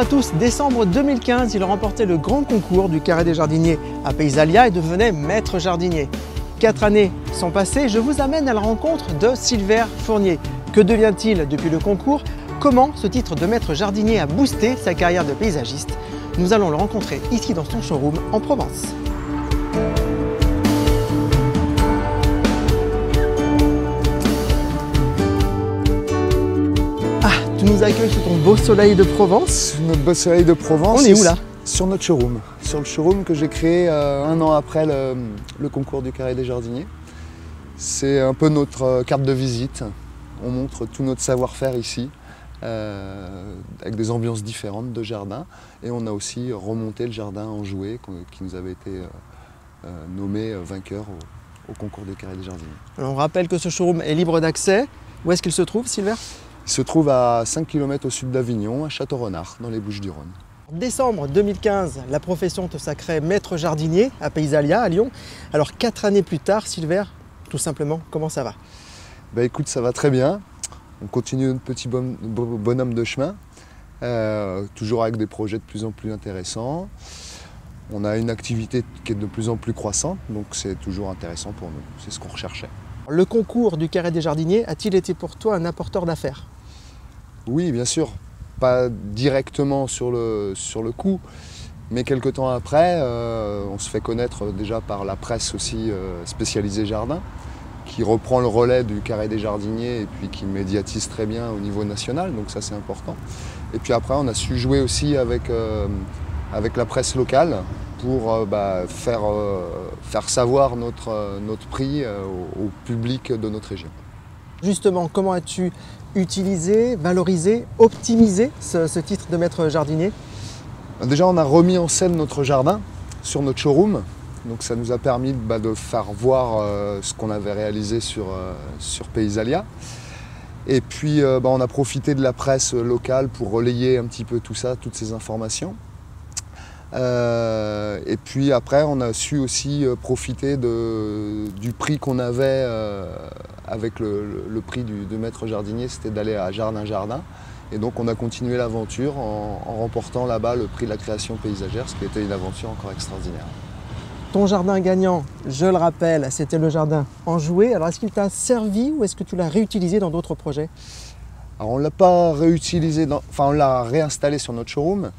à tous, décembre 2015, il remportait le grand concours du Carré des Jardiniers à Paysalia et devenait maître jardinier. 4 années sont passées, je vous amène à la rencontre de Silver Fournier. Que devient-il depuis le concours? Comment ce titre de maître jardinier a boosté sa carrière de paysagiste? Nous allons le rencontrer ici dans son showroom en Provence. Tu nous accueilles sous ton beau soleil de Provence. Notre beau soleil de Provence. On est où là? Sur notre showroom. Sur le showroom que j'ai créé 1 an après le concours du Carré des Jardiniers. C'est un peu notre carte de visite. On montre tout notre savoir-faire ici, avec des ambiances différentes de jardin. Et on a aussi remonté le jardin en jouet qui nous avait été nommé vainqueur au concours du Carré des Jardiniers. Alors on rappelle que ce showroom est libre d'accès. Où est-ce qu'il se trouve, Silver? Il se trouve à 5 km au sud d'Avignon, à Château-Renard, dans les Bouches-du-Rhône. En décembre 2015, la profession te sacrait maître jardinier à Paysalia, à Lyon. Alors 4 années plus tard, Silver, tout simplement, comment ça va? Écoute, ça va très bien. On continue notre petit bonhomme de chemin, toujours avec des projets de plus en plus intéressants. On a une activité qui est de plus en plus croissante, donc c'est toujours intéressant pour nous. C'est ce qu'on recherchait. Le concours du Carré des Jardiniers a-t-il été pour toi un apporteur d'affaires? Oui, bien sûr. Pas directement sur le coup, mais quelques temps après, on se fait connaître déjà par la presse aussi spécialisée jardin, qui reprend le relais du Carré des Jardiniers et puis qui médiatise très bien au niveau national, donc ça c'est important. Et puis après, on a su jouer aussi avec la presse locale pour faire savoir notre prix au public de notre région. Justement, comment as-tu utilisé, valorisé, optimisé ce titre de maître jardinier? Déjà, on a remis en scène notre jardin sur notre showroom. Donc ça nous a permis de faire voir ce qu'on avait réalisé sur Paysalia. Et puis on a profité de la presse locale pour relayer un petit peu tout ça, toutes ces informations. Et puis après, on a su aussi profiter du prix qu'on avait avec le prix de maître jardinier, c'était d'aller à Jardin. Et donc on a continué l'aventure en remportant là-bas le prix de la création paysagère, ce qui était une aventure encore extraordinaire. Ton jardin gagnant, je le rappelle, c'était le jardin en jouet. Alors est-ce qu'il t'a servi ou est-ce que tu l'as réutilisé dans d'autres projets? Alors on ne l'a pas réutilisé, on l'a réinstallé sur notre showroom.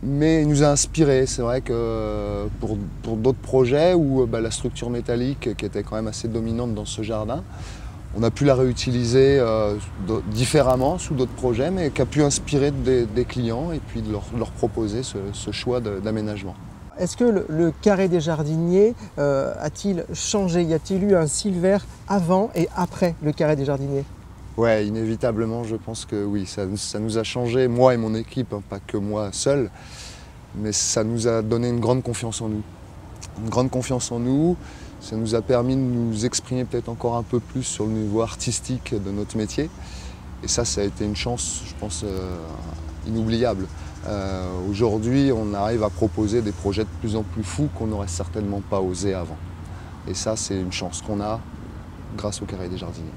Mais il nous a inspiré. C'est vrai que pour d'autres projets où la structure métallique qui était quand même assez dominante dans ce jardin, on a pu la réutiliser différemment sous d'autres projets, mais qui a pu inspirer des clients et puis de leur proposer ce choix d'aménagement. Est-ce que le Carré des Jardiniers a-t-il changé? Y a-t-il eu un Silver avant et après le Carré des Jardiniers? Ouais, inévitablement, je pense que oui, ça nous a changé, moi et mon équipe, pas que moi seul, mais ça nous a donné une grande confiance en nous. Une grande confiance en nous, ça nous a permis de nous exprimer peut-être encore un peu plus sur le niveau artistique de notre métier. Et ça a été une chance, je pense, inoubliable. Aujourd'hui, on arrive à proposer des projets de plus en plus fous qu'on n'aurait certainement pas osé avant. Et ça, c'est une chance qu'on a grâce au Carré des Jardiniers.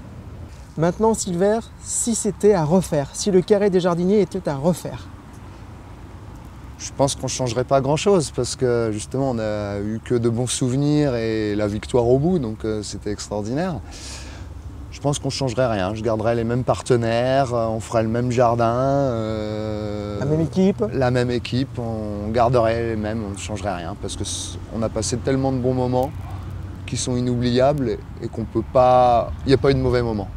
Maintenant, Silver, si c'était à refaire, si le Carré des Jardiniers était à refaire? Je pense qu'on ne changerait pas grand-chose parce que justement, on n'a eu que de bons souvenirs et la victoire au bout, donc c'était extraordinaire. Je pense qu'on ne changerait rien. Je garderais les mêmes partenaires, on ferait le même jardin. La même équipe? La même équipe, on garderait les mêmes, on ne changerait rien parce qu'on a passé tellement de bons moments qui sont inoubliables et qu'on peut pas. Il n'y a pas eu de mauvais moments.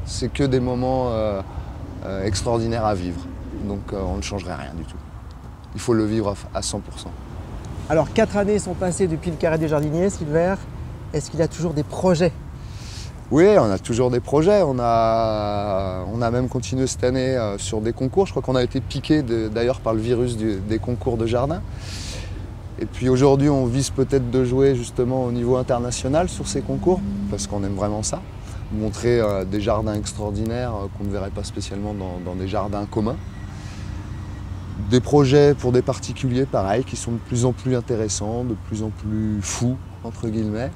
C'est que des moments extraordinaires à vivre. Donc on ne changerait rien du tout. Il faut le vivre à 100%. Alors 4 années sont passées depuis le Carré des Jardiniers, Silver. Est-ce qu'il y a toujours des projets? Oui, on a toujours des projets. On a même continué cette année sur des concours. Je crois qu'on a été piqué d'ailleurs par le virus des concours de jardin. Et puis aujourd'hui, on vise peut-être de jouer justement au niveau international sur ces concours, parce qu'on aime vraiment ça. Montrer des jardins extraordinaires qu'on ne verrait pas spécialement dans des jardins communs. Des projets pour des particuliers, pareil, qui sont de plus en plus intéressants, de plus en plus fous, entre guillemets.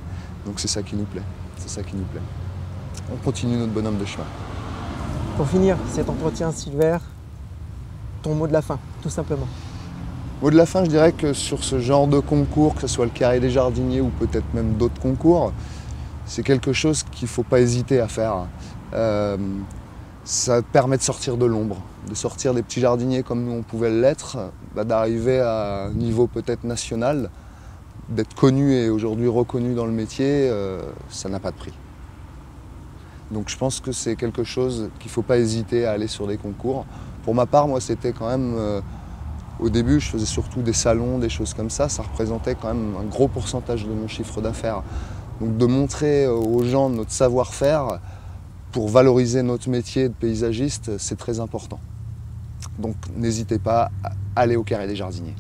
Donc c'est ça qui nous plaît. C'est ça qui nous plaît. On continue notre bonhomme de chemin. Pour finir cet entretien, Silver, ton mot de la fin, tout simplement. Mot de la fin, je dirais que sur ce genre de concours, que ce soit le Carré des Jardiniers ou peut-être même d'autres concours, c'est quelque chose qu'il ne faut pas hésiter à faire. Ça permet de sortir de l'ombre, de sortir des petits jardiniers comme nous on pouvait l'être, d'arriver à un niveau peut-être national, d'être connu et aujourd'hui reconnu dans le métier, ça n'a pas de prix. Donc je pense que c'est quelque chose qu'il ne faut pas hésiter à aller sur des concours. Pour ma part, moi c'était quand même... Au début, je faisais surtout des salons, des choses comme ça représentait quand même un gros pourcentage de mon chiffre d'affaires. Donc de montrer aux gens notre savoir-faire pour valoriser notre métier de paysagiste, c'est très important. Donc n'hésitez pas à aller au Carré des Jardiniers.